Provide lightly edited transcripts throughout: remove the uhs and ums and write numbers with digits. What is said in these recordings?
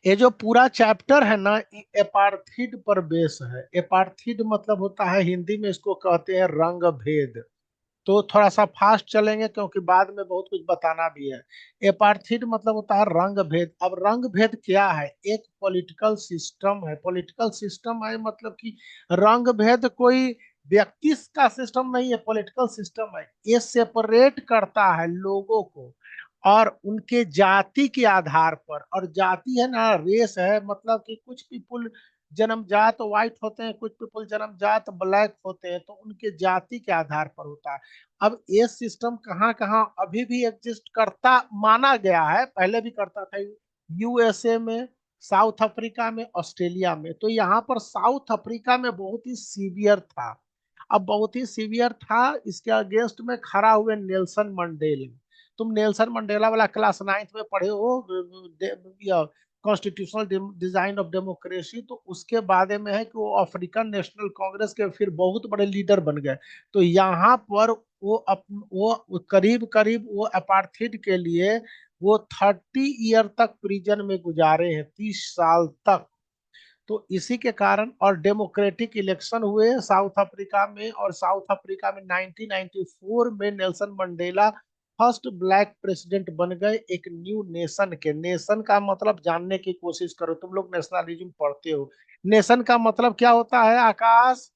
ये जो पूरा चैप्टर है ना, एपार्थिड पर बेस है। एपार्थिड मतलब होता है, हिंदी में इसको कहते हैं रंग भेद। तो थोड़ा सा फास्ट चलेंगे क्योंकि बाद में बहुत कुछ बताना भी है। एपार्थिड मतलब होता है रंग भेद। अब रंग भेद क्या है? एक पॉलिटिकल सिस्टम है। पॉलिटिकल सिस्टम है मतलब कि रंग भेद कोई व्यक्ति का सिस्टम नहीं है, पॉलिटिकल सिस्टम है। ये सेपरेट करता है लोगों को और उनके जाति के आधार पर। और जाति है ना, रेस है, मतलब कि कुछ पीपुल जन्मजात व्हाइट होते हैं, कुछ पीपल जन्मजात ब्लैक होते हैं, तो उनके जाति के आधार पर होता है। अब ये सिस्टम कहाँ कहाँ अभी भी एग्जिस्ट करता माना गया है, पहले भी करता था। यूएसए में, साउथ अफ्रीका में, ऑस्ट्रेलिया में। तो यहाँ पर साउथ अफ्रीका में बहुत ही सीवियर था। अब बहुत ही सीवियर था, इसके अगेंस्ट में खड़ा हुए नेल्सन मंडेला। तुम नेल्सन मंडेला वाला क्लास नाइन्थ में पढ़े हो, कॉन्स्टिट्यूशनल डिजाइन ऑफ डेमोक्रेसी। तो उसके बारे में है कि वो अफ्रीकन नेशनल कांग्रेस के फिर बहुत बड़े लीडर बन गए। तो यहाँ पर वो करीब करीब वो अपार्थिड के लिए वो 30 ईयर तक प्रिजन में गुजारे हैं, 30 साल तक। तो इसी के कारण और डेमोक्रेटिक इलेक्शन हुए साउथ अफ्रीका में, और साउथ अफ्रीका में 1994 में Nelson Mandela first black president बन गए एक न्यू नेशन के। नेशन का मतलब जानने की कोशिश करो, तुम लोग नेशनलिज्म पढ़ते हो। नेशन का मतलब क्या होता है आकाश?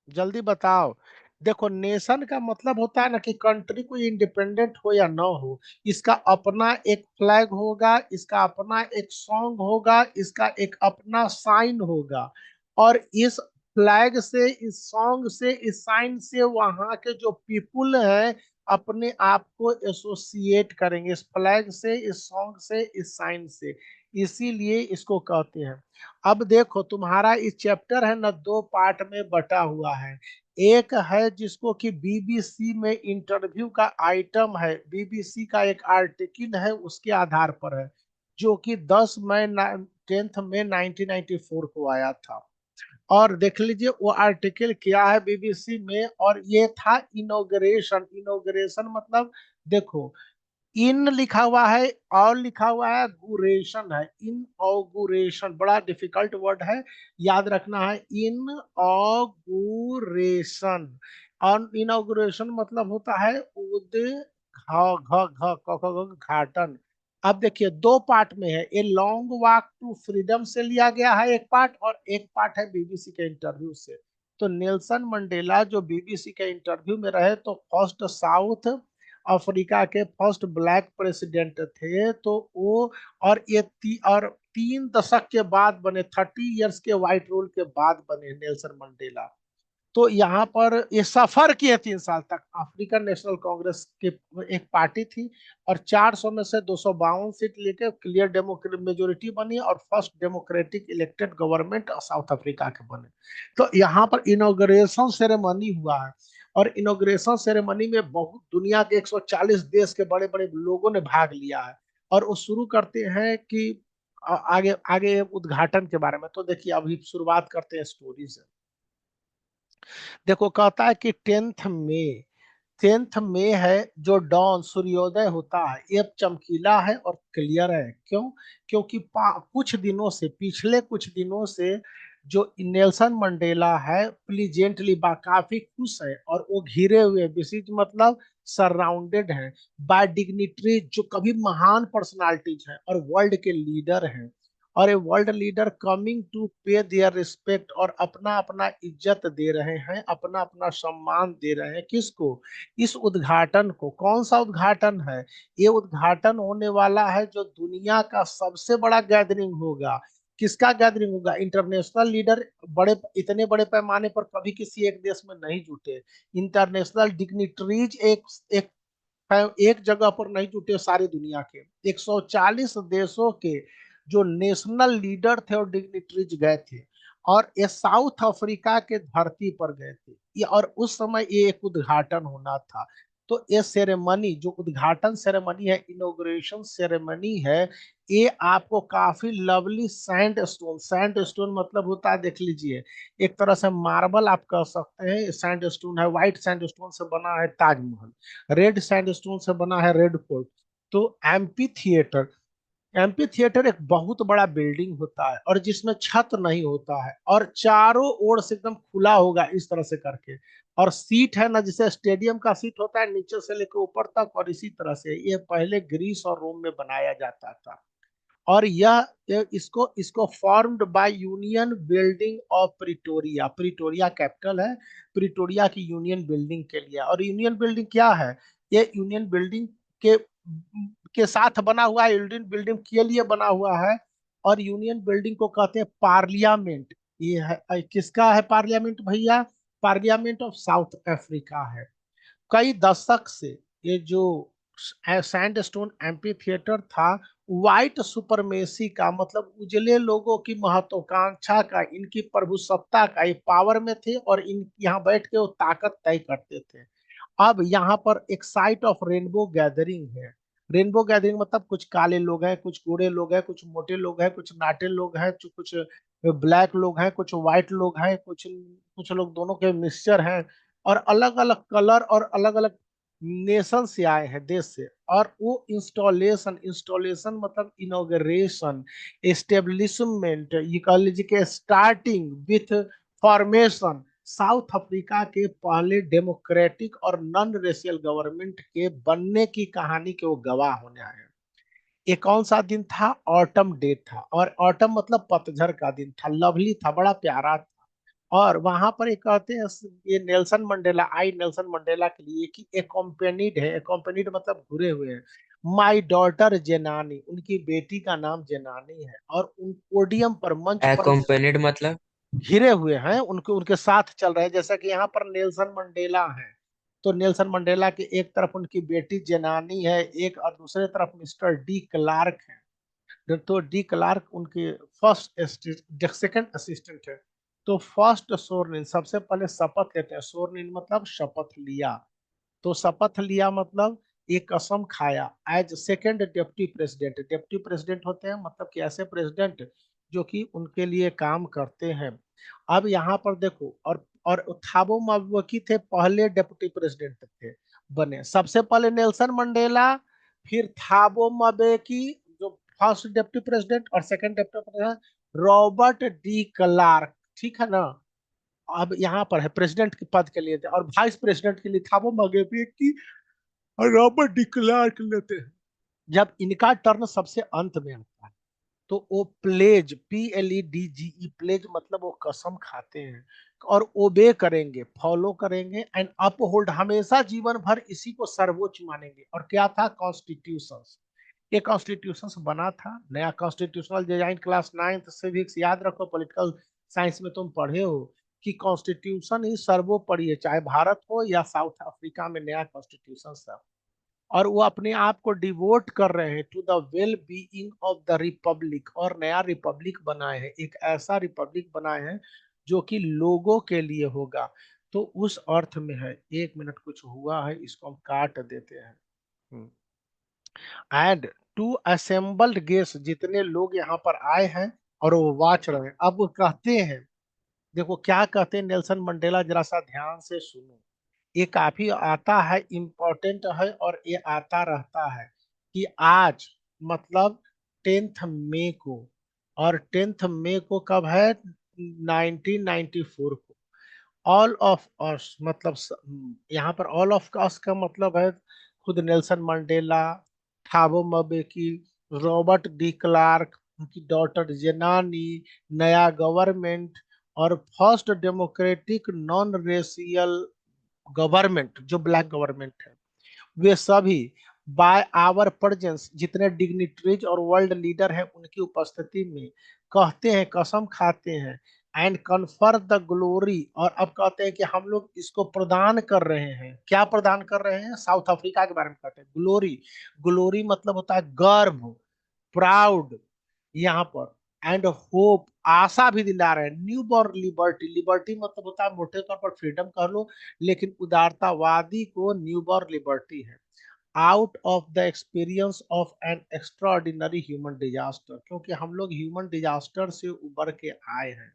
जल्दी बताओ। देखो, नेशन का मतलब होता है ना कि कंट्री कोई इंडिपेंडेंट हो या ना हो, इसका अपना एक फ्लैग होगा, इसका अपना एक सॉन्ग होगा, इसका एक अपना साइन होगा। और इस फ्लैग से, इस सॉन्ग से, इस साइन से वहां के जो पीपुल हैं अपने आप को एसोसिएट करेंगे इस फ्लैग से, इस सॉन्ग से, इस साइन से। इसीलिए इसको कहते हैं। अब देखो, तुम्हारा इस चैप्टर है ना, दो पार्ट में बटा हुआ है। एक है जिसको कि बीबीसी में इंटरव्यू का आइटम है, बीबीसी का एक आर्टिकल है उसके आधार पर है, जो कि 10 मई 10 मई 1994 को आया था। और देख लीजिए वो आर्टिकल क्या है बीबीसी में। और ये था इनॉग्रेशन। इनॉग्रेशन मतलब, देखो, इन लिखा हुआ है और लिखा हुआ है गुरेशन है। इनऑगुरेशन बड़ा डिफिकल्ट वर्ड है, याद रखना है। इनऑगुरेशन। और इनॉगुरेशन मतलब होता है घाटन। अब देखिए दो पार्ट में है, ये लॉन्ग वॉक टू फ्रीडम से लिया गया है एक पार्ट, और एक पार्ट है बीबीसी के इंटरव्यू से। तो नेल्सन मंडेला जो बीबीसी के इंटरव्यू में रहे, तो फर्स्ट साउथ अफ्रीका के फर्स्ट ब्लैक प्रेसिडेंट थे। तो वो, और ये और 3 दशक के बाद बने, 30 ईयर्स के व्हाइट रूल के बाद बने नेल्सन मंडेला। तो यहाँ पर ये सफर किए 3 साल तक। अफ्रीकन नेशनल कांग्रेस की एक पार्टी थी, और 400 में से 252 सीट लेके क्लियर डेमोक्रेटिक मेजोरिटी बनी, और first democratic elected government south Africa के बने। तो यहाँ पर इनॉग्रेशन सेरेमनी हुआ है। और इनॉग्रेशन सेरेमनी में बहुत दुनिया के 140 देश के बड़े बड़े लोगों ने भाग लिया है। और वो शुरू करते हैं कि आगे आगे उद्घाटन के बारे में। तो देखिए, अभी शुरुआत करते हैं स्टोरी से। देखो, कहता है कि 10 मई, 10 मई है जो डॉन सूर्योदय होता है, ये चमकीला है और क्लियर है। क्यों? क्योंकि कुछ दिनों से, पिछले कुछ दिनों से जो नेल्सन मंडेला है प्लीजेंटली काफी खुश है, और वो घिरे हुए, बिसीज मतलब सराउंडेड है, बाय डिग्निटरीज जो कभी महान पर्सनालिटीज हैं और वर्ल्ड के लीडर हैं। और ये वर्ल्ड लीडर कमिंग टू पे देयर रिस्पेक्ट, और अपना अपना इज्जत दे रहे हैं, अपना अपना सम्मान दे रहे हैं। किसको? इस उद्घाटन को। कौन सा उद्घाटन है? ये उद्घाटन होने वाला है जो दुनिया का सबसे बड़ा गैदरिंग होगा। किसका गैदरिंग होगा? इंटरनेशनल लीडर बड़े, इतने बड़े पैमाने पर कभी किसी एक देश में नहीं जुटे। इंटरनेशनल डिग्निटरीज एक एक जगह पर नहीं जुटे, सारी दुनिया के 140 देशों के जो नेशनल लीडर थे और डिग्निटरीज गए थे। और ये साउथ अफ्रीका के धरती पर गए थे, और उस समय ये एक उद्घाटन होना था। तो ये सेरेमनी जो उद्घाटन सेरेमनी है, इनॉग्रेशन सेरेमनी है, ये आपको काफी लवली सैंड स्टोन मतलब होता है, देख लीजिए, एक तरह से मार्बल आप कह सकते हैं, सैंड स्टोन है, व्हाइट सैंड स्टोन से बना है ताजमहल, रेड सैंड स्टोन से बना है रेड फोर्ट। तो एम्पी थिएटर, एम्पी थिएटर एक बहुत बड़ा बिल्डिंग होता है और जिसमें छत नहीं होता है और चारों ओर से एकदम खुला होगा इस तरह से करके, और सीट है ना, जैसे स्टेडियम का सीट होता है नीचे से लेकर ऊपर तक, और इसी तरह से ये पहले ग्रीस और रोम में बनाया जाता था। और यह इसको इसको formed by union building of Pretoria, Pretoria capital है, प्रिटोरिया की यूनियन बिल्डिंग के लिए। और यूनियन बिल्डिंग क्या है, ये यूनियन बिल्डिंग के के साथ बना हुआ है, यूनियन बिल्डिंग के लिए बना हुआ है। और यूनियन बिल्डिंग को कहते हैं पार्लियामेंट। ये है किसका है पार्लियामेंट भैया, पार्लियामेंट ऑफ साउथ अफ्रीका है। कई दशक से ये जो सैंडस्टोन एम्पी थिएटर था, व्हाइट सुपरमेसी का मतलब उजले लोगों की महत्वाकांक्षा का, इनकी प्रभुसत्ता का, ये पावर में थे और इन यहाँ बैठ के वो ताकत तय करते थे। अब यहाँ पर एक साइट ऑफ रेनबो गैदरिंग है। रेनबो गैदरिंग मतलब कुछ काले लोग हैं, कुछ गोरे लोग हैं, कुछ मोटे लोग हैं, कुछ नाटे लोग हैं, कुछ ब्लैक लोग हैं, कुछ व्हाइट लोग हैं, कुछ कुछ लोग दोनों के मिक्सचर हैं, और अलग अलग कलर और अलग अलग नेशन से आए हैं, देश से। और वो इंस्टॉलेशन, इंस्टॉलेशन मतलब इनॉग्रेशन, एस्टेब्लिशमेंट, ये कह लीजिए कि starting with formation south Africa के पहले डेमोक्रेटिक और नॉन रेशियल गवर्नमेंट के बनने की कहानी के वो गवाह होने आए हैं। ये कौन सा दिन था, ऑटम डे था, और ऑटम मतलब पतझड़ का दिन था, लवली था, बड़ा प्यारा था। और वहां पर एक कहते हैं, ये नेल्सन मंडेला, आई नेल्सन मंडेला के लिए कि एकम्पेनिड है, एकम्पेनिड मतलब घुरे हुए हैं, माई डॉटर जेनानी, उनकी बेटी का नाम जेनानी है, और उन पोडियम पर, मंच पर एकोम्पेनिड मतलब? घिरे हुए हैं, उनके उनके साथ चल रहे हैं, जैसा कि यहाँ पर नेल्सन मंडेला है। तो नेल्सन मंडेला की एक तरफ उनकी बेटी जेनानी है, एक और दूसरे तरफ मिस्टर डी क्लार्क है। तो डी क्लार्क उनके सेकंड असिस्टेंट है। तो फर्स्ट सोरनिन, सबसे पहले शपथ लेते हैं, सोरनिन मतलब शपथ लिया। तो शपथ लिया मतलब एक कसम खाया, as second deputy president, deputy president होते हैं मतलब कि ऐसे प्रेसिडेंट जो कि उनके लिए काम करते हैं। अब यहाँ पर देखो, और थाबो म्बेकी थे पहले डिप्टी प्रेसिडेंट थे बने, सबसे पहले नेल्सन मंडेला, फिर थाबो म्बेकी जो फर्स्ट डिप्टी प्रेसिडेंट, और second deputy president Robert de Klerk, ठीक है ना। अब यहाँ पर है प्रेसिडेंट के पद के लिए थे, और वाइस प्रेसिडेंट के लिए थाबो म्बेकी और रॉबर्ट डी क्लार्क लेते हैं। जब इनका टर्न सबसे अंत में आता है, तो वो प्लेज, PLEDGE, प्लेज मतलब वो कसम खाते हैं और ओबे करेंगे, फॉलो करेंगे, एंड अपहोल्ड, हमेशा जीवन भर इसी को सर्वोच्च मानेंगे। और क्या था, कॉन्स्टिट्यूशन। ये कॉन्स्टिट्यूशन बना था, नया constitutional design, class 9th civics याद रखो, पॉलिटिकल साइंस में तुम पढ़े हो कि कॉन्स्टिट्यूशन ही सर्वोपरि है, चाहे भारत हो या साउथ अफ्रीका में नया कॉन्स्टिट्यूशन सब। और वो अपने आप को डिवोट कर रहे हैं to the well being of the republic, और नया रिपब्लिक बनाए हैं, एक ऐसा रिपब्लिक बनाए हैं जो कि लोगों के लिए होगा। तो उस अर्थ में है, 1 मिनट कुछ हुआ है, इसको हम काट देते हैं। एंड टू असेंबल्ड गेस्ट, जितने लोग यहाँ पर आए हैं और वो वाच रहे हैं, अब वो कहते हैं, देखो क्या कहते हैं नेल्सन मंडेला, जरा सा ध्यान से सुनो। ये काफी आता है, इम्पोर्टेंट है, और ये आता रहता है कि आज मतलब 10th मई को, और 10th मई को कब है, 1994 को, ऑल ऑफ अस मतलब यहाँ पर ऑल ऑफ अस का मतलब है खुद नेल्सन मंडेला, थाबो म्बेकी, रॉबर्ट डी क्लार्क, उनकी डॉटर जेनानी, नया गवर्नमेंट, और first democratic non racial government जो ब्लैक गवर्नमेंट है, वे सभी बाय आवर प्रेजेंस, जितने डिग्निटरीज और वर्ल्ड लीडर हैं उनकी उपस्थिति में कहते हैं, कसम खाते हैं, एंड कन्फर द ग्लोरी, और अब कहते हैं कि हम लोग इसको प्रदान कर रहे हैं, क्या प्रदान कर रहे हैं, साउथ अफ्रीका के बारे में कहते हैं ग्लोरी। ग्लोरी मतलब होता है गर्व, प्राउड यहाँ पर, एंड होप, आशा भी दिला रहे हैं। न्यू बॉर्न लिबर्टी, लिबर्टी मतलब होता है मोटे तौर पर फ्रीडम कर लो, लेकिन उदारतावादी को न्यू बॉर्न लिबर्टी है। Out of the experience of N extraordinary human disaster, क्योंकि हम लोग ह्यूमन डिजास्टर से उबर के आए हैं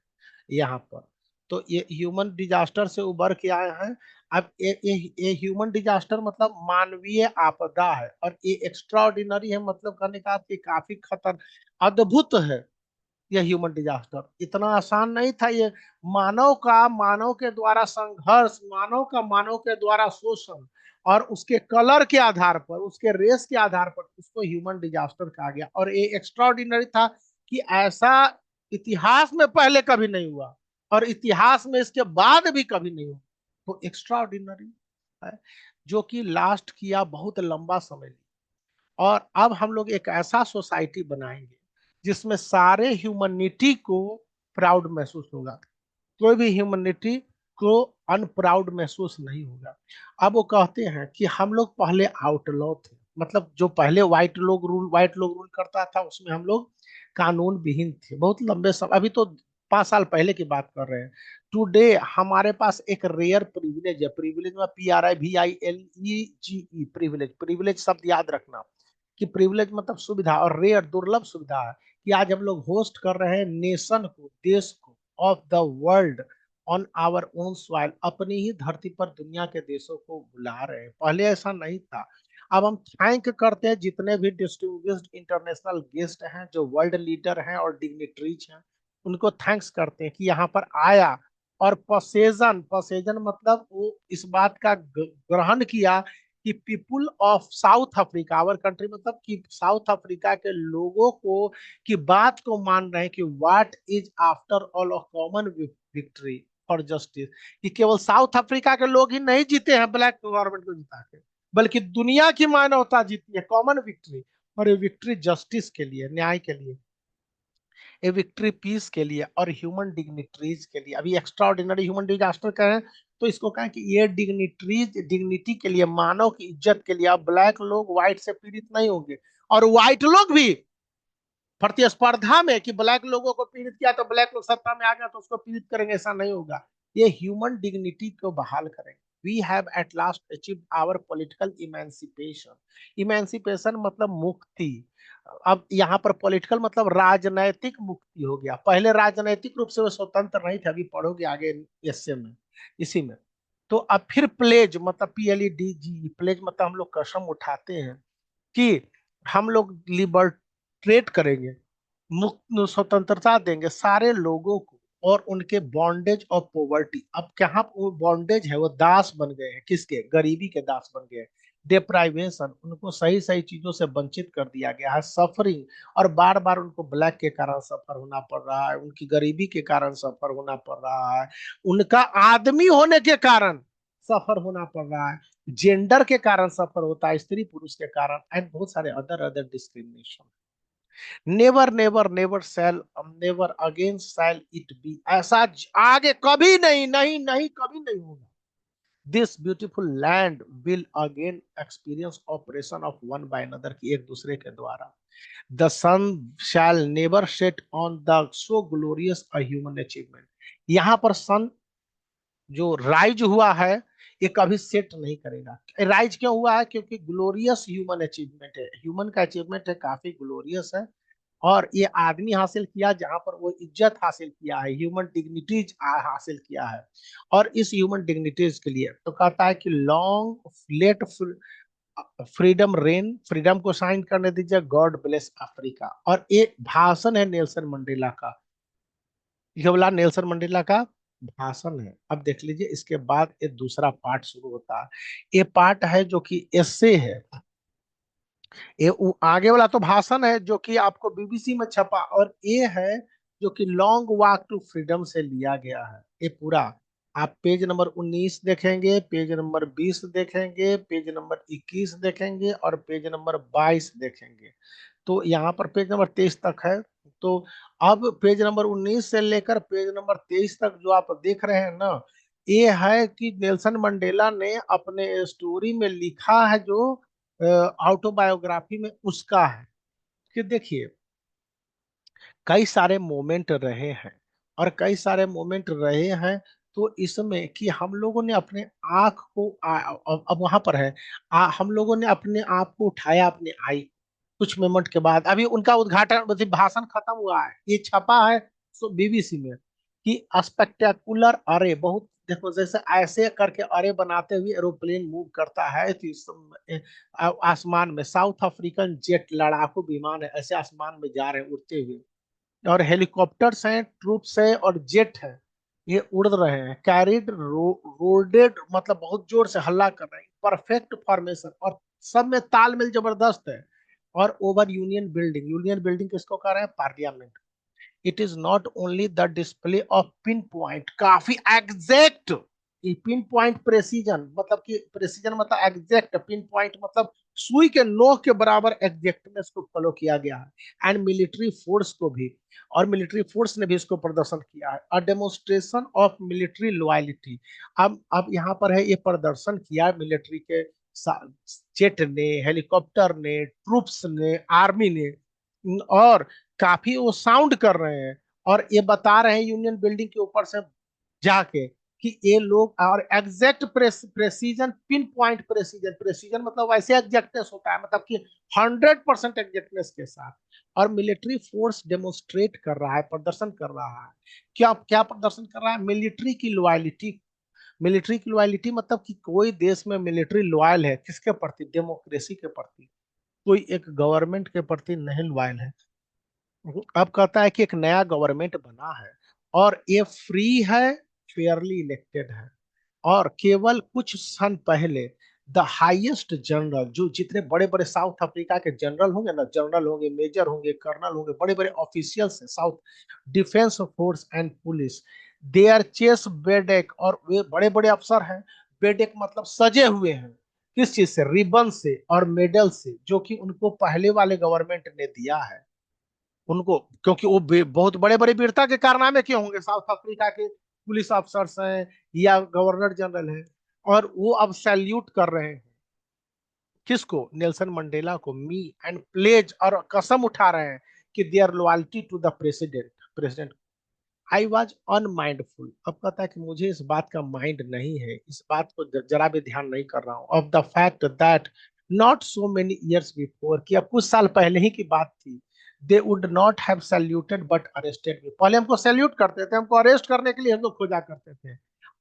यहाँ पर। तो ये ह्यूमन डिजास्टर से उबर के आए हैं। अब ये ह्यूमन डिजास्टर मतलब मानवीय आपदा है, और ये एक्स्ट्राऑर्डिनरी है मतलब कहने का अर्थ ये काफी खतर अद्भुत है। यह ह्यूमन डिजास्टर इतना आसान नहीं था। ये मानव के द्वारा संघर्ष, मानव के द्वारा शोषण, और उसके कलर के आधार पर, उसके रेस के आधार पर उसको ह्यूमन डिजास्टर कहा गया। और ये एक्स्ट्राऑर्डिनरी था कि ऐसा इतिहास में पहले कभी नहीं हुआ, और इतिहास में इसके बाद भी कभी नहीं हुआ। तो एक्स्ट्राऑर्डिनरी है, जो कि लास्ट किया बहुत लंबा समय। और अब हम लोग एक ऐसा सोसाइटी बनाएंगे जिसमें सारे ह्यूमनिटी को प्राउड महसूस होगा, कोई भी ह्यूमनिटी को अनप्राउड महसूस नहीं होगा। अब वो कहते हैं कि हम लोग पहले आउटलॉ थे, मतलब जो पहले व्हाइट लोग रूल करता था उसमें हम लोग कानून विहीन थे बहुत लंबे समय, अभी तो 5 साल पहले की बात कर रहे हैं। टुडे हमारे पास एक रेयर प्रिविलेज है, प्रिविलेज में PRIVILEGE, प्रिविलेज, प्रिविलेज शब्द याद रखना कि प्रिविलेज मतलब सुविधा, और रेयर दुर्लभ सुविधा है कि आज हम लोग होस्ट कर रहे हैं नेशन को, देश को, of the world on our own soil, अपनी ही धरती पर दुनिया के देशों को बुला रहे हैं। पहले ऐसा नहीं था। अब हम थैंक करते हैं जितने भी डिस्टिंग्विश्ड इंटरनेशनल गेस्ट हैं, जो वर्ल्ड लीडर हैं और डिग्निटरीज हैं, उनको थैंक्स करते हैं कि यहाँ पर आया। और पसेजन, पसेजन मतलब वो इस बात का ग्रहण किया कि people of South Africa, our country, मतलब कि साउथ अफ्रीका के लोगों को की बात को मान रहे हैं कि what is after all of common victory for justice, कि केवल साउथ अफ्रीका के लोग ही नहीं जीते हैं ब्लैक गवर्नमेंट को जिता के, बल्कि दुनिया की मानवता जीती है कॉमन विक्ट्री। और ये विक्ट्री जस्टिस के लिए, न्याय के लिए, ए विक्ट्री पीस के लिए और ह्यूमन डिग्निटरीज के लिए। अभी एक्स्ट्रा ऑर्डिनरी ह्यूमन डिजास्टर कहें तो इसको कहें कि ये डिग्निटरीज, डिग्निटी के लिए, मानव की इज्जत के लिए। अब ब्लैक लोग व्हाइट से पीड़ित नहीं होंगे, और व्हाइट लोग भी प्रतिस्पर्धा में कि ब्लैक लोगों को पीड़ित किया तो ब्लैक लोग सत्ता में आ गया तो उसको पीड़ित करेंगे, ऐसा नहीं होगा। ये ह्यूमन डिग्निटी को बहाल करेंगे। We have at last achieved our political emancipation. Emancipation मतलब मुक्ति। अब यहाँ पर पॉलिटिकल मतलब राजनैतिक मुक्ति हो गया। पहले राजनैतिक रूप से वो स्वतंत्र नहीं थे, अभी पढ़ोगे आगे इससे में, इसी में। तो अब फिर प्लेज मतलब PLEDGE, प्लेज मतलब हम लोग कसम उठाते हैं कि हम लोग लिबर्टेट करेंगे, मुक्त स्वतंत्रता देंगे सारे लोगों को, और उनके बॉन्डेज और पॉवर्टी। अब कहाँ वो बॉन्डेज है, वो दास बन गए हैं, किसके, गरीबी के दास बन गए हैं। डिप्राइवेशन, उनको सही सही चीजों से वंचित कर दिया गया है। सफरिंग, और बार बार उनको ब्लैक के कारण सफर होना पड़ रहा है, उनकी गरीबी के कारण सफर होना पड़ रहा है, उनका आदमी होने के कारण सफर होना पड़ रहा है, जेंडर के कारण सफर होता है, स्त्री पुरुष के कारण, एंड बहुत सारे other other discrimination. Never never never shall, never again shall it be, ऐसा आगे कभी नहीं, नहीं नहीं कभी नहीं होगा। This beautiful land will again experience operation of one by another, की एक दूसरे के द्वारा। The sun shall never set on the so glorious a human achievement. यहाँ पर सन जो राइज हुआ है ये कभी सेट नहीं करेगा। राइज क्यों हुआ है? क्योंकि ग्लोरियस ह्यूमन अचीवमेंट है, ह्यूमन का अचीवमेंट है, काफी ग्लोरियस है। और ये आदमी हासिल किया जहां पर वो इज्जत हासिल किया है, ह्यूमन डिग्निटीज हासिल किया है। और इस ह्यूमन डिग्निटीज के लिए तो कहता है कि long let freedom reign, freedom को साइन करने दीजिए, गॉड ब्लेस अफ्रीका। और ये भाषण है नेल्सन मंडेला का, ये वाला नेल्सन मंडेला का भाषण है। अब देख लीजिए इसके बाद एक दूसरा पार्ट शुरू होता है। ये पार्ट है जो कि एसे है, ये आगे वाला तो भाषण है जो कि आपको BBC में छपा, और ये है जो कि लॉन्ग वॉक टू फ्रीडम से लिया गया है। ये पूरा आप पेज नंबर 19 देखेंगे, पेज नंबर 20 देखेंगे, पेज नंबर 21 देखेंगे, और पेज नंबर 22 देखेंगे। तो यहाँ पर पेज नंबर 23 तक है। तो अब पेज नंबर 19 से लेकर पेज नंबर 23 तक जो आप देख रहे हैं ना, ये है कि नेल्सन मंडेला ने अपने स्टोरी में लिखा है, जो ऑटोबायोग्राफी में उसका है। कि देखिए कई सारे मोमेंट रहे हैं, और कई सारे मोमेंट रहे हैं। तो इसमें कि हम लोगों ने अपने आंख को अब वहां पर है, हम लोगों ने अपने आप को उठाया अपने आई कुछ मोमेंट के बाद। अभी उनका उद्घाटन मतलब भाषण खत्म हुआ है, ये छपा है बीबीसी में कि स्पेक्टेकुलर अरे, बहुत देखो जैसे ऐसे करके अरे बनाते हुए एरोप्लेन मूव करता है तो आसमान में साउथ अफ्रीकन जेट लड़ाकू विमान है, ऐसे आसमान में जा रहे हैं उड़ते हुए, और हेलीकॉप्टर्स हैं, ट्रूप्स हैं और जेट है, ये उड़ रहे हैं कैरिड रोडेड, मतलब बहुत जोर से हल्ला कर रहे हैं, परफेक्ट फॉर्मेशन, और सब में तालमेल जबरदस्त है। और ओवर यूनियन बिल्डिंग किसको कह रहे हैं? Parliament. It is not only the display of pin point, काफी एग्जैक्ट, पिन पॉइंट प्रेसिजन, मतलब कि प्रेसिजन मतलब एग्जैक्ट, पिन पॉइंट मतलब सुई के नोक के बराबर एग्जैक्टनेस को फॉलो किया गया है, एंड मिलिट्री फोर्स को भी, और मिलिट्री फोर्स ने भी इसको प्रदर्शन किया है, अ डेमोन्स्ट्रेशन ऑफ मिलिट्री लॉयलिटी। अब यहाँ पर है, ये प्रदर्शन किया मिलिट्री के जेट ने, हेलीकॉप्टर ने, ट्रूप्स ने, आर्मी ने, और काफी वो साउंड कर रहे हैं, और ये बता रहे हैं यूनियन बिल्डिंग के ऊपर से जाके कि ये लोग, और exact precision, pin point precision, precision मतलब वैसे एग्जैक्टनेस होता है, मतलब कि 100% एग्जैक्टनेस के साथ, और मिलिट्री फोर्स डेमोन्स्ट्रेट कर रहा है, प्रदर्शन कर रहा है। क्या क्या प्रदर्शन कर रहा है? मिलिट्री की लॉयलिटी। मिलिट्री की लॉयलिटी मतलब कि कोई देश में मिलिट्री लॉयल है किसके प्रति? डेमोक्रेसी के प्रति, कोई एक गवर्नमेंट के प्रति नहीं लॉयल है। अब कहता है कि एक नया गवर्नमेंट बना है, और ये फ्री है, फेयरली इलेक्टेड है, और केवल कुछ सन पहले द हाईएस्ट जनरल, जो जितने बड़े बड़े साउथ अफ्रीका के जनरल होंगे ना, जनरल होंगे, मेजर होंगे, कर्नल होंगे, बड़े बड़े ऑफिशियल्स हैं south defence force and police, they are चेस बेडेक, और वे बड़े बड़े अफसर हैं, बेडेक मतलब सजे हुए हैं, किस चीज से? रिबन से और मेडल से, जो कि उनको पहले वाले गवर्नमेंट ने दिया है उनको, क्योंकि वो बहुत बड़े बड़े वीरता के कारनामे क्यों होंगे, साउथ अफ्रीका के पुलिस अफसर्स हैं या गवर्नर जनरल हैं, और वो अब सैल्यूट कर रहे हैं किसको? नेल्सन मंडेला को, मी एंड प्लेज, और कसम उठा रहे हैं कि their loyalty to the president. I was unmindful, अब कहता है कि मुझे इस बात का माइंड नहीं है, इस बात को जरा भी ध्यान नहीं कर रहा हूँ, of the fact that not so many years before, कि अब कुछ साल पहले ही की बात थी, they would not have saluted but arrested me, पहले हमको सैल्यूट करते थे, हमको अरेस्ट करने के लिए हम लोग खोजा करते थे।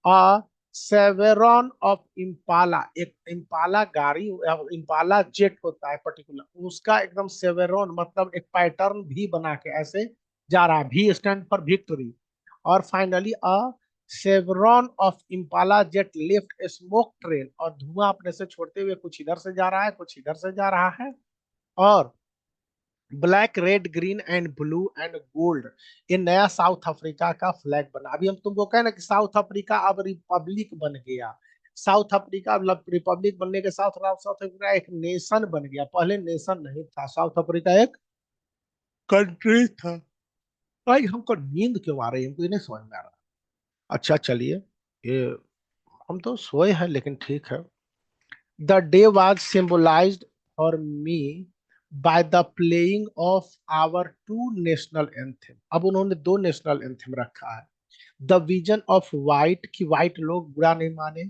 आ सेवेरॉन ऑफ इम्पाला, एक इम्पाला गाड़ी, इम्पाला जेट होता है पर्टिकुलर, उसका एकदम सेवेरॉन मतलब एक पैटर्न भी बना के ऐसे जा रहा है, भी स्टैंड फॉर विक्ट्री। और finally a chevron of Impala jet lift smoke trail, और धुआं अपने से छोड़ते हुए कुछ इधर से जा रहा है, कुछ इधर से जा रहा है, और black red green and blue and gold, ये नया साउथ अफ्रीका का फ्लैग बना। अभी हम तुमको कहे ना कि साउथ अफ्रीका अब रिपब्लिक बन गया, साउथ अफ्रीका अब रिपब्लिक बनने के साथ साउथ अफ्रीका एक नेशन बन गया, पहले नेशन नहीं था, साउथ अफ्रीका एक कंट्री था। भाई हमको नींद क्यों आ रही है, हमको ये नहीं समझ में आ रहा। अच्छा चलिए, ये हम तो सोए हैं लेकिन ठीक है। The day was symbolised for me by the playing of our two national anthem, अब उन्होंने दो नेशनल एंथम रखा है। द विजन ऑफ वाइट, कि वाइट लोग बुरा नहीं माने,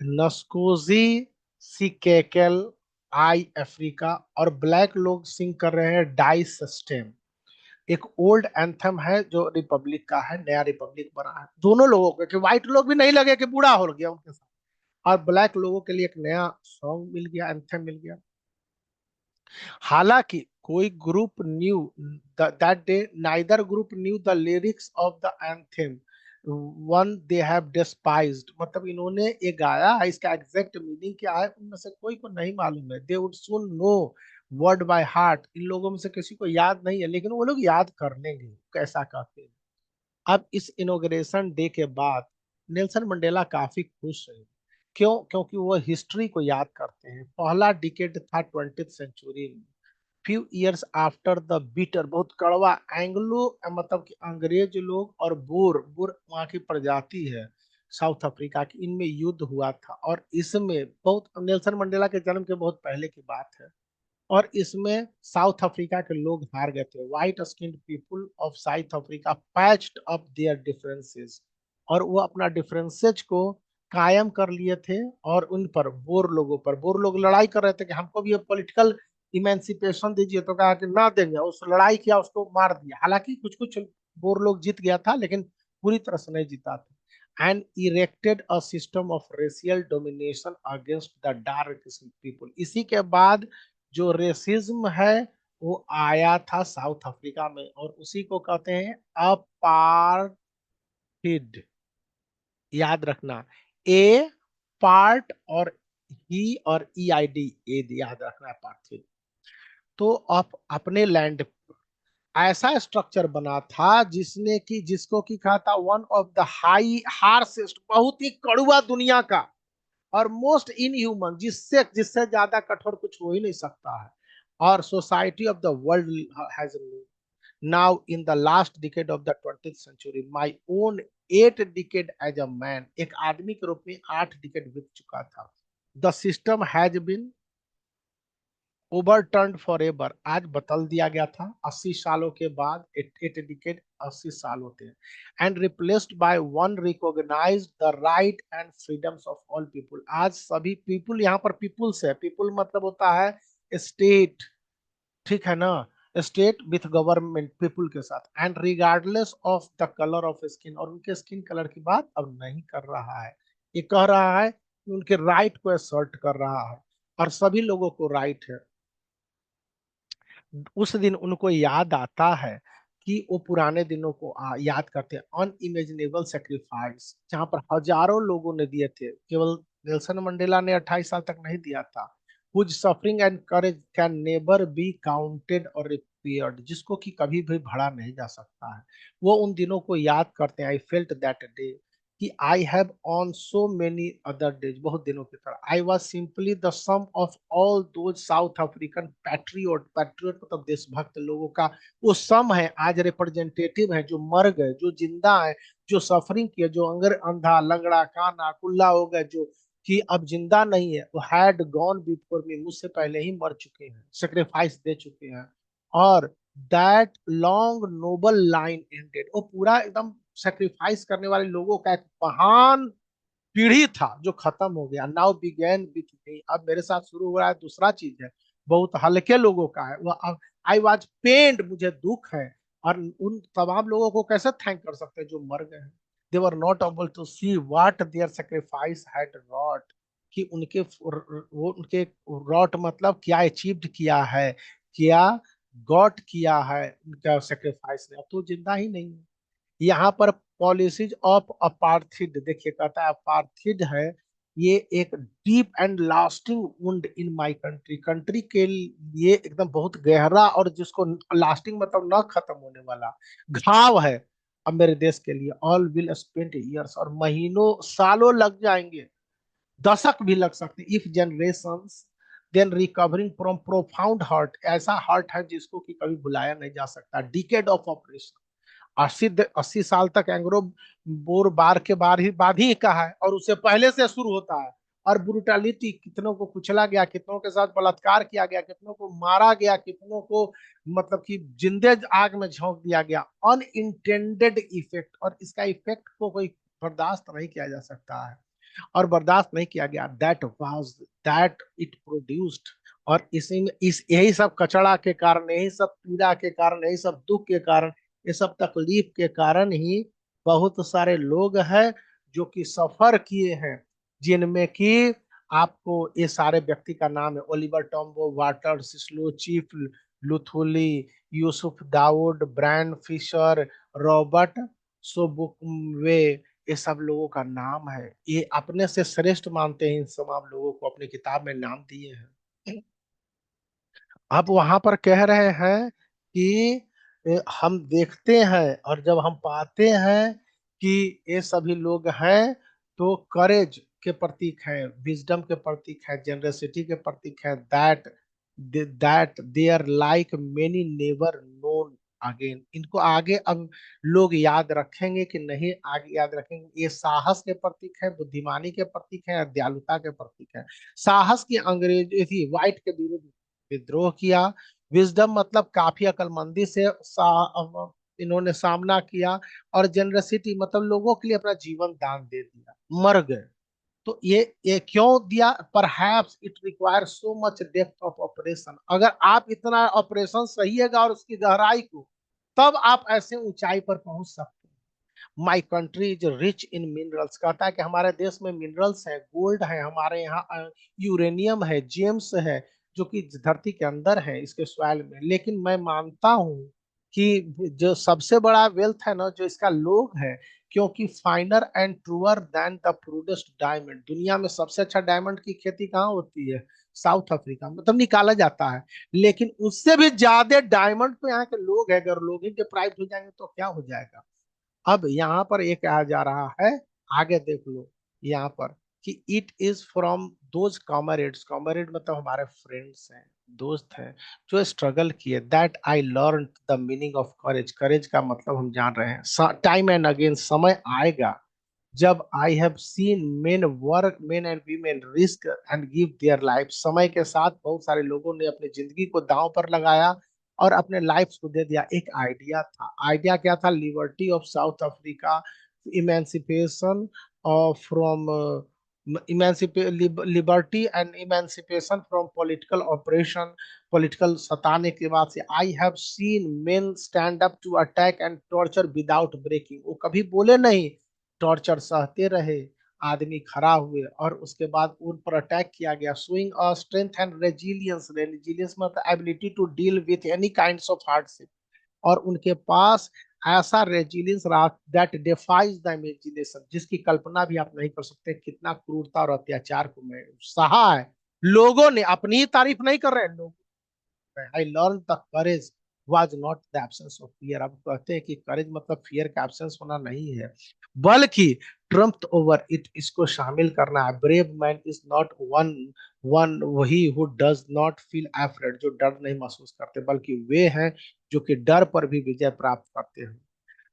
नस्कोजी सिकेकेल आई अफ्रीका, और ब्लैक लोग सिंग कर रहे हैं डाई सिस्टम, एक ओल्ड एंथम है जो रिपब्लिक का है, नया रिपब्लिक बना है दोनों लोगों को, कि व्हाइट लोग भी नहीं लगे कि बूढ़ा हो गया उनके साथ, और ब्लैक लोगों के लिए एक नया सॉन्ग मिल गया, एंथम मिल गया। हालांकि कोई group knew that day, neither group new the lyrics of the anthem one they have डिस्पाइज्ड, मतलब इन्होंने ये गाया है, इसका एग्जैक्ट मीनिंग क्या है उनमें से कोई को नहीं मालूम है, they would soon know word by heart, इन लोगों में से किसी को याद नहीं है, लेकिन वो लोग याद कर लेंगे कैसा कहते हैं। अब इस इनॉग्रेशन डे के बाद नेल्सन मंडेला काफी खुश है, क्यों? क्योंकि वो हिस्ट्री को याद करते हैं, पहला डिकेड था 20th सेंचुरी में, few years after the bitter, बहुत कड़वा एंग्लो, मतलब कि अंग्रेज लोग और बोर, बोर वहाँ की प्रजाति है साउथ अफ्रीका की, इनमें युद्ध हुआ था, और इसमें बहुत नेल्सन मंडेला के जन्म के बहुत पहले की बात है, और इसमें साउथ अफ्रीका के लोग हार गए थे। White skinned people of South Africa patched up there differences, और वो अपना डिफरेंसेज को कायम कर लिए थे। और उन पर बोर लोगों पर, बोर लोग लड़ाई कर रहे थे कि हमको भी पॉलिटिकल इमेंसिपेशन दीजिए, तो कहा कि ना देंगे। उस लड़ाई किया, उसको मार दिया। हालांकि कुछ कुछ बोर लोग जीत गया था, लेकिन पूरी तरह से नहीं जीता था। And erected a system of racial domination against the dark people. इसी के बाद जो रेसिज्म है वो आया था साउथ अफ्रीका में, और उसी को कहते हैं अपार्थिड। याद रखना, ए पार्ट और ही और ई आई डी, ए याद रखना है, पार्थिड। तो अब अपने लैंड ऐसा स्ट्रक्चर बना था जिसने कि जिसको कि कहा था वन ऑफ द हाई हार्सेस्ट, बहुत ही कड़वा दुनिया का, और मोस्ट इनह्यूमन, जिससे जिससे ज्यादा कठोर कुछ हो ही नहीं सकता है। और society of the world has now in the last decade of the 20th century, my own 8 decade as a man, एक आदमी के रूप में 8 डिकेड बीत चुका था। The system has been overturn forever, आज बदल दिया गया था। 80 सालों के बाद 8 डिकेड 80 साल होते हैं। And replaced by one recognise the right and freedoms of all people. आज सभी पीपुल, यहाँ पर पीपुल्स है, पीपुल मतलब होता है स्टेट, ठीक है ना, स्टेट विथ गवर्नमेंट, पीपुल के साथ। And regardless of the colour of skin, और उनके स्किन कलर की बात अब नहीं कर रहा है। ये कह रहा है कि उनके राइट को असर्ट कर रहा है, और सभी लोगों को राइट है। उस दिन उनको याद आता है कि वो पुराने दिनों को याद करते हैं। अनइमेजिनेबल सेक्रीफाइस, जहां पर हजारों लोगों ने दिए थे, केवल नेल्सन मंडेला ने 28 साल तक नहीं दिया था। Whose suffering and courage can never be counted और रिपेयर्ड, जिसको कि कभी भी भरा नहीं जा सकता है। वो उन दिनों को याद करते हैं। आई फेल्ट दैट डे कि I have on so many other days, बहुत दिनों की तरह। I was simply the sum of all those South African patriot, patriot मतलब देशभक्त लोगों का वो सम है, आज रिप्रेजेंटेटिव है, जो मर गए, जो जिंदा है, जो सफरिंग किए, जो अंगर अंधा लंगड़ा काना कुल्ला हो गए, जो कि अब जिंदा नहीं है, वो हैड गॉन बिफोर मी, मुझसे पहले ही मर चुके हैं, सेक्रीफाइस दे चुके हैं। और that long noble line ended, वो पूरा एकदम सेक्रीफाइस करने वाले लोगों का एक महान पीढ़ी था जो खत्म हो गया। नाउ बिगेन विथ मी, अब मेरे साथ शुरू हो रहा है दूसरा चीज है, बहुत हल्के लोगों का है वह। आई वॉज पेन्ड, मुझे दुख है। और उन तमाम लोगों को कैसे थैंक कर सकते हैं जो मर गए हैं। They were not able to see what their sacrifice had wrought, कि उनके वो उनके रॉट मतलब क्या अचीव्ड किया है, क्या गॉट किया है उनका सेक्रीफाइस ने। अब तो जिंदा ही नहीं है। यहाँ पर पॉलिसीज ऑफ अपार्थिड देखिए, कहता है अपार्थिड है ये एक deep and lasting wound in my country, country के लिए एकदम बहुत गहरा, और जिसको लास्टिंग मतलब न खत्म होने वाला घाव है। अब मेरे देश के लिए ऑल विल स्पेंड ईयर्स, और महीनों सालों लग जाएंगे, दशक भी लग सकते, if generation then recovering from profound hurt, ऐसा हर्ट है जिसको कि कभी भुलाया नहीं जा सकता। डिकेड ऑफ ऑपरेशन, 80 साल तक एंग्रो बोर बार के बाद ही का है, और उससे पहले से शुरू होता है। और ब्रुटलिटी, कितनों को कुचला गया, कितनों के साथ बलात्कार किया गया, कितनों को मारा गया, कितनों को मतलब कि जिंदे आग में झोंक दिया गया। अनइंटेंडेड इफेक्ट, और इसका इफेक्ट को कोई बर्दाश्त नहीं किया जा सकता है, और बर्दाश्त नहीं किया गया। That was that it produced, और इसी में इस यही सब कचड़ा के कारण, यही सब पीड़ा के कारण, यही सब दुख के कारण, ये सब तकलीफ के कारण ही बहुत सारे लोग हैं जो कि सफर किए हैं, जिनमें कि आपको ये सारे व्यक्ति का नाम है: Oliver Tambo, Walter Sisulu, Chief Luthuli, Yusuf Dadoo, Bryan Fischer, Robert Sobukwe, ये सब लोगों का नाम है। ये अपने से श्रेष्ठ मानते हैं, इन तमाम लोगों को अपनी किताब में नाम दिए हैं। अब वहां पर कह रहे हैं कि हम देखते हैं और जब हम पाते हैं कि ये सभी लोग हैं, तो करेज के प्रतीक है, विजडम के प्रतीक है, जनरसिटी के प्रतीक है। That they are like many never known again, इनको आगे अब लोग याद रखेंगे कि नहीं आगे याद रखेंगे। ये साहस के प्रतीक है, बुद्धिमानी के प्रतीक है, और दयालुता के प्रतीक है। साहस की अंग्रेजी थी व्हाइट के विरुद्ध, विद्रोह किया। विजडम मतलब काफी अक्लमंदी से इन्होंने सामना किया। और जेनरसिटी मतलब लोगों के लिए अपना जीवन दान दे दिया, मर गए। तो ये क्यों दिया? Perhaps it require so much depth of operation. अगर आप इतना ऑपरेशन सहिएगा और उसकी गहराई को, तब आप ऐसे ऊंचाई पर पहुंच सकते हैं। My country is rich in minerals, कहता है कि हमारे देश में मिनरल्स है, गोल्ड है हमारे यहाँ, यूरेनियम है, जेम्स है, जो कि धरती के अंदर है इसके सॉइल में। लेकिन मैं मानता हूँ कि जो सबसे बड़ा वेल्थ है ना, जो इसका लोग है, क्योंकि finer and truer than the purest diamond, दुनिया में सबसे अच्छा डायमंड की खेती कहाँ होती है? साउथ अफ्रीका में, मतलब निकाला जाता है। लेकिन उससे भी ज्यादा डायमंड तो यहाँ के लोग है। अगर लोग ही डिप्राइव्ड हो जाएंगे तो क्या हो जाएगा? अब यहाँ पर एक आ जा रहा है, आगे देख लो यहाँ पर, कि it is from those comrades, comrade मतलब हमारे फ्रेंड्स हैं, दोस्त हैं, जो स्ट्रगल किए, that I learn the meaning of courage. Courage का मतलब हम जान रहे हैं, टाइम एंड अगेन, समय आएगा जब आई have seen main work, main and women risk and give their life. समय के साथ बहुत सारे लोगों ने अपनी जिंदगी को दांव पर लगाया और अपने लाइफ को दे दिया। एक आइडिया था, आइडिया क्या था? Liberty of South Africa, emancipation from liberty and emancipation from political operation. Political सताने के बाद से, I have seen men stand up to attack and torture without breaking. वो कभी बोले नहीं, टॉर्चर सहते रहे, आदमी खड़ा हुए और उसके बाद उन पर अटैक किया गया। Showing a strength and resilience, resilience मतलब ability to deal with any kinds of hardship. और उनके पास ऐसा रेजिलियंस रहा दैट डिफाइज द इमेजिनेशन, जिसकी कल्पना भी आप नहीं कर सकते। कितना क्रूरता और अत्याचार को मैं सहा है। लोगों ने, अपनी ही तारीफ नहीं कर रहे हैं लोग, आई learn the courage was not the absence of fear. अब कहते हैं कि करेज मतलब फियर का एब्सेंस होना नहीं है, बल्कि ट्रम्प ओवर इट, इसको शामिल करना है। Brave man is not one one वही who does not feel afraid, जो डर नहीं महसूस करते, बल्कि वे हैं जो कि डर पर भी विजय प्राप्त करते हैं।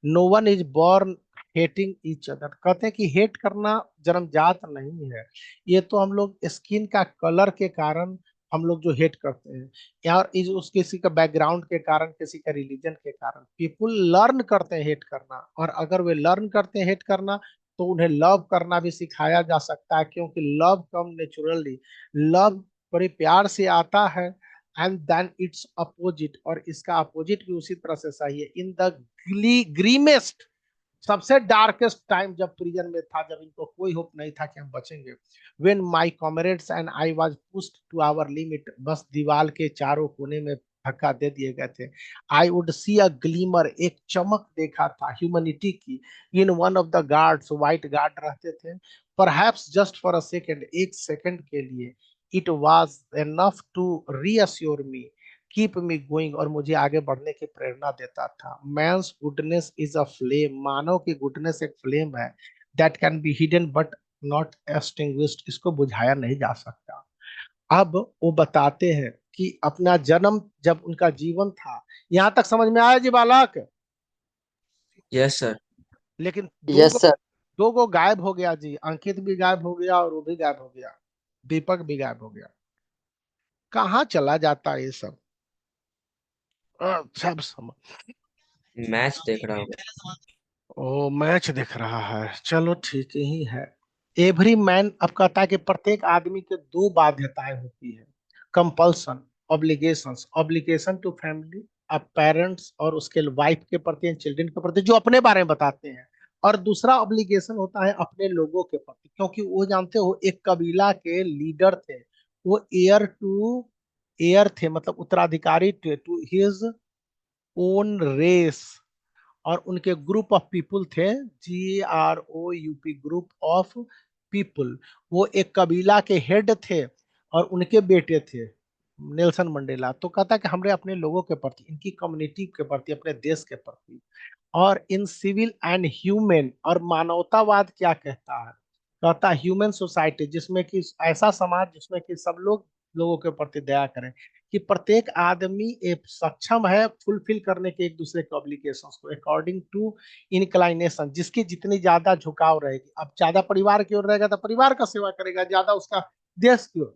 No one is born hating each other, कहते हैं कि हेट करना जन्मजात नहीं है। ये तो हम लोग स्किन का कलर के कारण हम लोग जो हेट करते हैं, या और इस उस किसी का बैकग्राउंड के कारण, किसी का रिलीजन के कारण, पीपुल लर्न करते हैं हेट करना। और अगर वे लर्न करते हैं हेट करना, तो उन्हें लव करना भी सिखाया जा सकता है, क्योंकि लव कम नेचुरली, लव बड़े प्यार से आता है। एंड देन इट्स अपोजिट, और इसका अपोजिट भी उसी तरह से सही है। इन द ग्रीमेस्ट, सबसे डार्केस्ट टाइम जब प्रिजन में था, जब इनको कोई होप नहीं था कि हम बचेंगे, when my comrades and I was pushed to our limit, बस दीवार के चारों कोने में धक्का दे दिए गए थे। I would see a glimmer, एक चमक देखा था ह्यूमैनिटी की, in one of the guards, white guard रहते थे, perhaps just for a second, एक सेकंड के लिए। It was enough to reassure me, keep me going, और मुझे आगे बढ़ने की प्रेरणा देता था। Man's goodness is a flame, मानव की गुडनेस एक फ्लेम है, that can be hidden but not extinguished, इसको बुझाया नहीं जा सकता। अब वो बताते हैं कि अपना जन्म, जब उनका जीवन था, यहां तक समझ में आया जी बालक? Yes sir. लेकिन यस सर। दो गो गायब हो गया जी, अंकित भी गायब हो गया और वो भी गायब हो गया, दीपक भी गायब हो गया। कहाँ चला जाता है ये सब? सब समझ। मैच देख रहा हूँ। ओ, मैच देख रहा है, चलो ठीक ही है। एवरी मैन, अब कहता है कि प्रत्येक आदमी के दो बाध्यताएं होती है, compulsion, obligations, obligation to family, अब पेरेंट्स और उसके वाइफ के प्रति, चिल्ड्रन के प्रति, जो अपने बारे में बताते हैं। और दूसरा ऑब्लिगेशन होता है अपने लोगों के प्रति, क्योंकि वो जानते हो एक कबीला के लीडर थे, वो एयर थे, मतलब उत्तराधिकारी टू हिज ओन रेस। और उनके ग्रुप ऑफ पीपुल थे, GROUP, ग्रुप ऑफ पीपुल। वो एक कबीला के हेड थे और उनके बेटे थे नेल्सन मंडेला। तो कहता कि हमने अपने लोगों के प्रति, इनकी कम्युनिटी के प्रति, अपने देश के प्रति, और इन सिविल एंड ह्यूमन, और मानवतावाद क्या कहता है? कहता है ह्यूमन सोसाइटी, जिसमें कि ऐसा समाज जिसमें कि सब लोग लोगों के प्रति दया करें, कि प्रत्येक आदमी एक सक्षम है फुलफिल करने के एक दूसरे के ऑब्लिगेशंस को अकॉर्डिंग टू इनक्लाइनेशन, जिसकी जितनी ज्यादा झुकाव रहेगी। अब ज्यादा परिवार की ओर रहेगा तो परिवार का सेवा करेगा, ज्यादा उसका देश की ओर,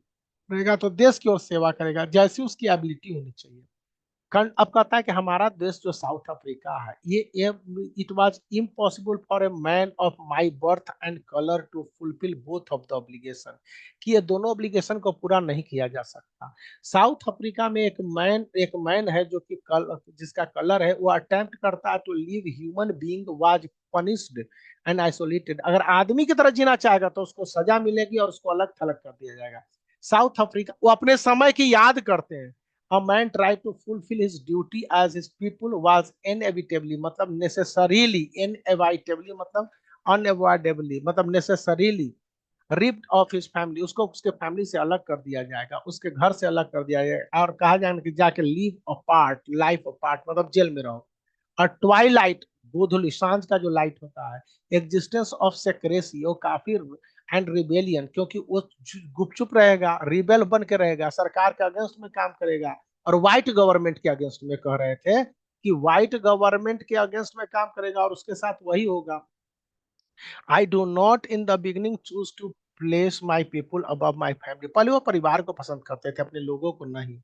रहेगा तो देश की ओर सेवा करेगा, जैसी उसकी एबिलिटी होनी चाहिए। अब कहता है कि हमारा देश जो साउथ अफ्रीका है, ये it was impossible for a man of my birth and colour to fulfil both of the obligation, कि ये दोनों ऑब्लिगेशन को पूरा नहीं किया जा सकता। साउथ अफ्रीका में एक मैन है जो कि जिसका कलर है, वो अटेम्प्ट करता है to live human being was punished and isolated. अगर आदमी की तरह जीना चाहेगा तो उसको सजा मिलेगी और उसको अलग थलग कर दिया जाएगा। साउथ अफ्रीका वो अपने समय की याद करते हैं। A man tried to fulfill his duty as his people was inevitably, मतलब necessarily, inevitably मतलब unavoidably, मतलब necessarily ripped off his family, उसको उसके फैमिली से अलग कर दिया जाएगा, उसके घर से अलग कर दिया जाएगा, और कहा जाएगा कि जाके live apart, life apart, मतलब जेल में रहो। और ट्वाइलाइट, गोधूलि सांझ का जो लाइट होता है, एग्जिस्टेंस ऑफ सेक्रेसी, वो काफी एंड रिबेलियन, क्योंकि वो गुपचुप रहेगा, रिबेल बन के रहेगा, सरकार के अगेंस्ट में काम करेगा। और व्हाइट गवर्नमेंट के अगेंस्ट में कह रहे थे कि व्हाइट गवर्नमेंट के अगेंस्ट में काम करेगा और उसके साथ वही होगा। I do not in the beginning choose to place my people above my family, पहले वो परिवार को पसंद करते थे, अपने लोगों को नहीं।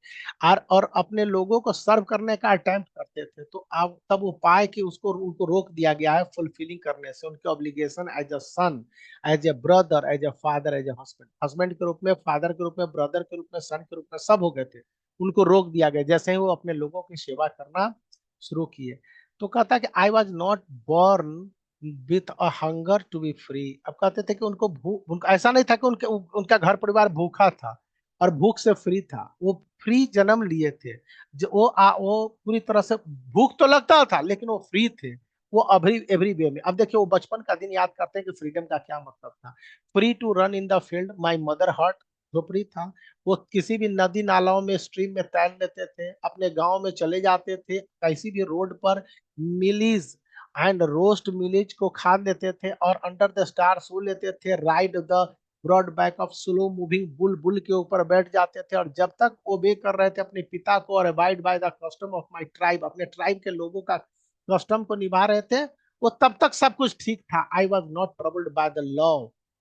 और अपने लोगों को सर्व करने का अटेम्प्ट करते थे, तो अब तब वो पाए कि उसको उनको रोक दिया गया है फुलफिलिंग करने से, उनके obligation as a son, as a brother, as a father, as a husband, husband के रूप में, फादर के रूप में, ब्रदर के रूप में, सन के रूप में, सब हो गए थे। उनको रोक दिया गया जैसे ही वो अपने लोगों की सेवा करना शुरू किए। तो कहता है कि I was not born with a hunger to be free. अब कहते थे कि उनको भूख, ऐसा नहीं था कि उनका घर परिवार भूखा था और भूख से फ्री था, वो फ्री जन्म लिए थे। जो वो पूरी तरह से भूख तो लगता था लेकिन वो फ्री थे, वो एवरी एवरी वे में। अब देखिए वो बचपन का दिन याद करते हैं कि फ्रीडम का क्या मतलब था। Free to run in the field, my mother hut, झोपड़ी था। वो किसी भी नदी नालाओं में, स्ट्रीम में तैर लेते थे, अपने गांव में चले जाते थे, किसी भी रोड पर मिलीज एंड रोस्ट मिलेज को खा लेते थे, और अंडर द स्टार सो लेते थे, ride the broad back of slow moving bull, bull के ऊपर बैठ जाते थे, और जब तक ओबे कर रहे थे अपने पिता को और abide by the custom of my tribe, अपने ट्राइब के लोगों का कस्टम को निभा रहे थे, वो तब तक सब कुछ ठीक था। आई was not troubled by the law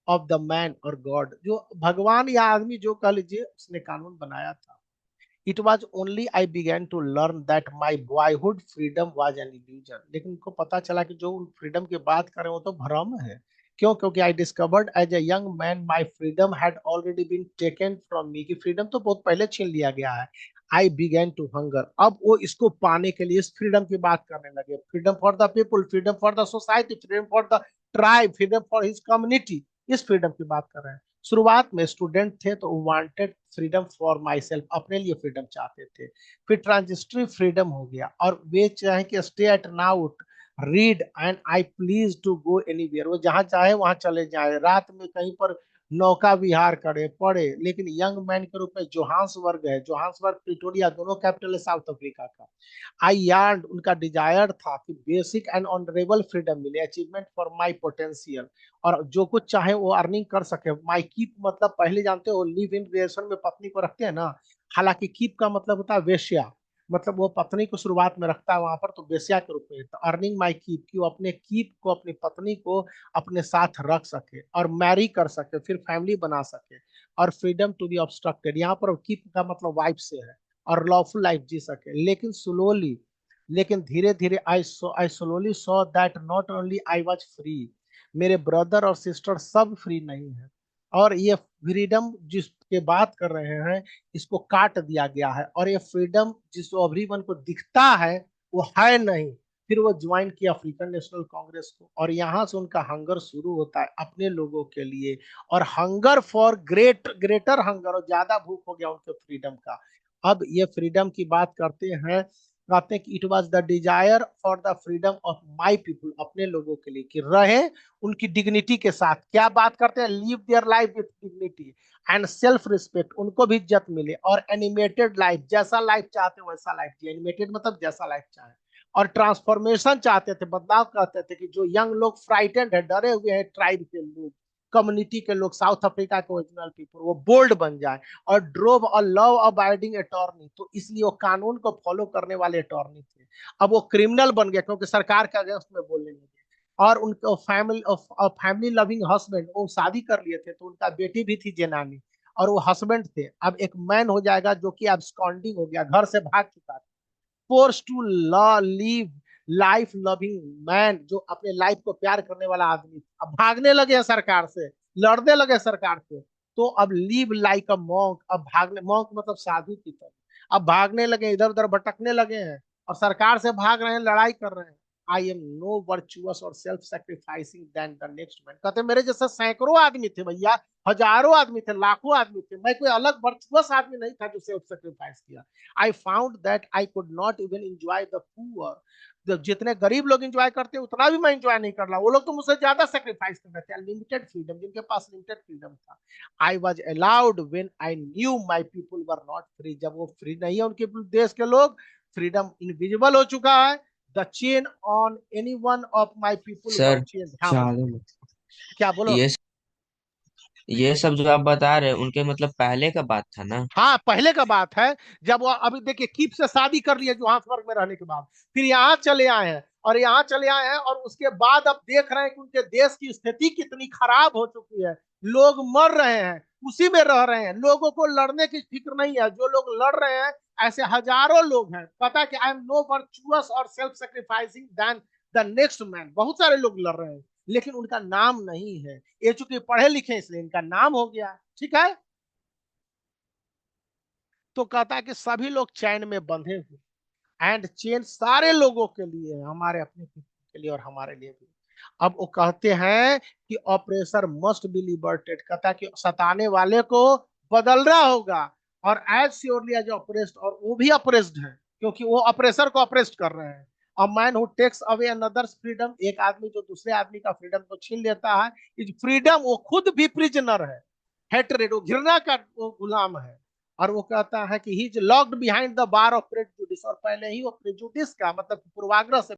of the man और गॉड, जो भगवान या आदमी जो कह लीजिए उसने कानून बनाया था। It was only I began to learn that my boyhood freedom was an illusion, लेकिन उनको पता चला कि जो फ्रीडम की बात करें वो तो भ्रम है। क्यों? क्योंकि I discovered as a young man my freedom had already been taken from me, की फ्रीडम तो बहुत पहले छीन लिया गया है। आई बिगेन टू हंगर, अब वो इसको पाने के लिए इस फ्रीडम की बात करने लगे, freedom for the people, freedom for the society, freedom for the tribe, freedom for his community, इस फ्रीडम की बात कर रहे हैं। शुरुआत में स्टूडेंट थे तो wanted freedom for my self, अपने लिए फ्रीडम चाहते थे। फिर ट्रांजिस्टरी फ्रीडम हो गया, और वे चाहे कि stay at night, read and I please to go anywhere, वो जहां चाहे वहां चले जाए, रात में कहीं पर नौका विहार करे, पढ़े। लेकिन यंग मैन के रूप में जोहान्सबर्ग है, जोहान्सबर्ग प्रिटोरिया दोनों कैपिटल है साउथ अफ्रीका का। आई यार्ड, उनका डिजायर था कि बेसिक एंड ऑनरेबल फ्रीडम मिले, अचीवमेंट फॉर माई पोटेंशियल, और जो कुछ चाहे वो अर्निंग कर सके। माई कीप मतलब पहले जानते हो, लिव इन रिलेशन में पत्नी को रखते हैं ना, हालांकि कीप का मतलब होता है वेश्या, मतलब वो पत्नी को शुरुआत में रखता है वहां पर, तो वेश्या के रूप में। तो अर्निंग माई कीप, कि वो अपने कीप को, अपनी पत्नी को अपने साथ रख सके और मैरी कर सके, फिर फैमिली बना सके। और फ्रीडम टू बी ऑब्स्ट्रक्टेड, यहाँ पर कीप का मतलब वाइफ से है, और लॉफुल लाइफ जी सके। लेकिन धीरे धीरे I slowly saw that not only I was free, मेरे ब्रदर और सिस्टर सब फ्री नहीं है, और ये फ्रीडम जिसके बात कर रहे हैं इसको काट दिया गया है, और ये फ्रीडम जिस एवरीवन को दिखता है वो है नहीं। फिर वो ज्वाइन किया अफ्रीकन नेशनल कांग्रेस को, और यहाँ से उनका हंगर शुरू होता है अपने लोगों के लिए, और हंगर फॉर ग्रेटर हंगर, और ज्यादा भूख हो गया उनके फ्रीडम का। अब ये फ्रीडम की बात करते हैं, कहते हैं कि it was the desire for the freedom of my people, अपने लोगों के लिए कि रहे उनकी डिग्निटी के साथ। क्या बात करते हैं? Live their life with dignity and self respect, उनको भी इज्जत मिले, और एनिमेटेड लाइफ, जैसा लाइफ चाहते वैसा लाइफ जिए, एनिमेटेड मतलब जैसा लाइफ चाहे। और ट्रांसफॉर्मेशन चाहते थे, बदलाव कहते थे, कि जो यंग लोग फ्राइटेंड है, डरे हुए हैं, ट्राइब के लोग, कम्युनिटी के लोग, साउथ अफ्रीका के ओरिजिनल पीपल, वो बोल्ड बन जाए। और drove a love abiding attorney, तो इसलिए वो कानून को फॉलो करने वाले अटॉर्नी थे। अब वो क्रिमिनल बन गया क्योंकि सरकार के अगेंस्ट में बोलने लगे। और उनके फैमिली लविंग हस्बैंड, वो शादी कर लिए थे, तो उनका बेटी भी थी जेनानी, और वो हस्बैंड थे, अब एक मैन हो जाएगा जो कि एब्सकॉन्डिंग हो गया, घर से भाग चुका था। Force to live life loving man, जो अपने लाइफ को प्यार करने वाला आदमी, अब भागने लगे हैं सरकार से, लड़ने लगे सरकार से। तो अब लीव लाइक अ मॉन्क, अब भागने, मॉन्क मतलब साधु की तरह, अब भागने लगे, इधर उधर भटकने लगे हैं और सरकार से भाग रहे हैं, लड़ाई कर रहे हैं। आई एम नो वर्चुअस और self sacrificing than the next man, कहते मेरे जैसे सैकड़ों आदमी थे भैया, हजारों आदमी थे, लाखों आदमी थे, मैं कोई अलग वर्चुअस आदमी नहीं था जो सेल्फ सेक्रीफाइस किया। I found that I could not even enjoy the poor, जब जितने गरीब लोग एंजॉय करते हैं उतना भी मैं एंजॉय नहीं कर रहा, वो लोग तो मुझसे ज्यादा सेक्रीफाइस कर रहे थे। लिमिटेड फ्रीडम, जिनके पास लिमिटेड फ्रीडम था। I was allowed when I knew my people were not free, जब वो फ्री नहीं है उनके देश के लोग, फ्रीडम इनविजिबल हो चुका है। The chain on any one of my people were sir change. हाँ बोलो, क्या बोलो। ये ये सब जो आप बता रहे हैं उनके मतलब पहले का बात था ना। हाँ पहले का बात है, जब वो अभी देखिए कीप से शादी कर लिया जोहान्सबर्ग में रहने के बाद, फिर यहाँ चले आए हैं, और यहाँ चले आए हैं और उसके बाद अब देख रहे हैं कि उनके देश की स्थिति कितनी खराब हो चुकी है, लोग मर रहे हैं, उसी में रह रहे हैं, लोगों को लड़ने की फिक्र नहीं है, जो लोग लड़ रहे हैं ऐसे हजारों लोग हैं, पता है कि आई एम नो वर्चुअस और self sacrificing than the next man, बहुत सारे लोग लड़ रहे हैं, लेकिन उनका नाम नहीं है, ये चूंकि पढ़े लिखे इसलिए इनका नाम हो गया, ठीक है। तो कहता है कि सभी लोग चैन में बंधे हुए, एंड चेन सारे लोगों के लिए, हमारे अपने के लिए और हमारे लिए भी। अब वो कहते हैं कि ऑपरेसर मस्ट बी लिबर्टेड, कहता है कि सताने वाले को बदलना होगा, और एज श्योरली एज ऑपरेस्ड, और वो भी अप्रेस्ड है क्योंकि वो ऑपरेसर को अप्रेस्ड कर रहे हैं। A man who takes away another's freedom, एक आदमी जो दूसरे आदमी का फ्रीडम को छीन लेता है, इज फ्रीडम, वो खुद भी प्रिजनर है, हेटरेड, वो घृणा का वो गुलाम है। और वो कहता है कि he is locked behind the bar of prejudice, और पहले ही वो प्रेजुडिस का मतलब पूर्वाग्रह से